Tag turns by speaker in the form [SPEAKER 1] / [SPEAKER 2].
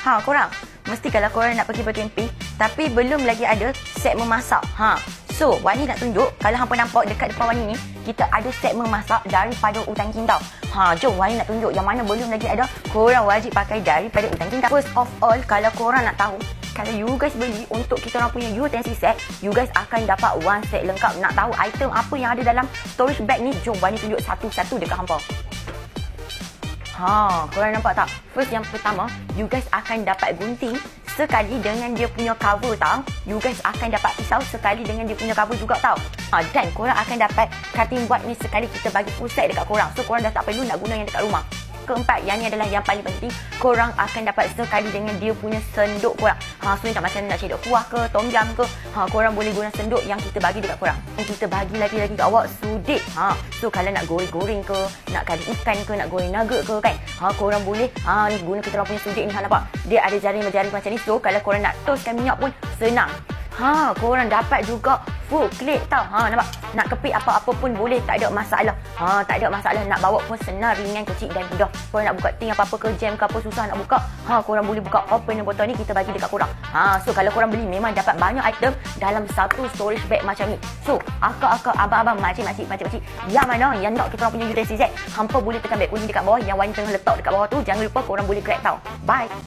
[SPEAKER 1] Korang mesti kalau korang nak pergi berkempi tapi belum lagi ada set memasak. So, Wani nak tunjuk, kalau hampa nampak dekat depan Wani ni, kita ada set memasak daripada Utan King tau. Jom Wani nak tunjuk yang mana belum lagi ada. Korang wajib pakai daripada Utan King. First of all, kalau korang nak tahu, kalau you guys beli untuk kita orang punya utensil set, you guys akan dapat one set lengkap. Nak tahu item apa yang ada dalam storage bag ni? Jom Wani tunjuk satu-satu dekat hampa. Korang nampak tak? First, yang pertama, you guys akan dapat gunting sekali dengan dia punya cover tau. You guys akan dapat pisau sekali dengan dia punya cover juga tau. Dan korang akan dapat cutting board ni sekali kita bagi full set dekat korang. So, korang dah tak perlu nak guna yang dekat rumah. Keempat, yang ni adalah yang paling penting, korang akan dapat sekali dengan dia punya senduk korang. So ni tak macam nak cedok kuah ke, tom yum ke, korang boleh guna senduk yang kita bagi dekat korang. Yang kita bagi lagi kat awak sudik. So kalau nak goreng-goreng ke, nak kari ikan ke, nak goreng nugget ke kan, korang boleh ni guna kita orang punya sudik ni. Nampak? Dia ada jaring-jaring macam ni. So kalau korang nak toastkan minyak pun senang. Korang dapat juga full clip tau. Nampak? Nak kepit apa-apa pun boleh, tak ada masalah. Tak ada masalah, nak bawa pun senang, ringan, kecil dan mudah. Korang nak buka tin apa-apa ke, jam ke apa susah nak buka, korang boleh buka open botol ni, kita bagi dekat korang. So kalau korang beli memang dapat banyak item dalam satu storage bag macam ni. So akak-akak, abang-abang, makcik-makcik, pakcik-pakcik, yang mana yang nak kita orang punya utensil set, hampa boleh tekan beg kuning dekat bawah, yang Wani tengah letak dekat bawah tu. Jangan lupa korang boleh grab tau. Bye.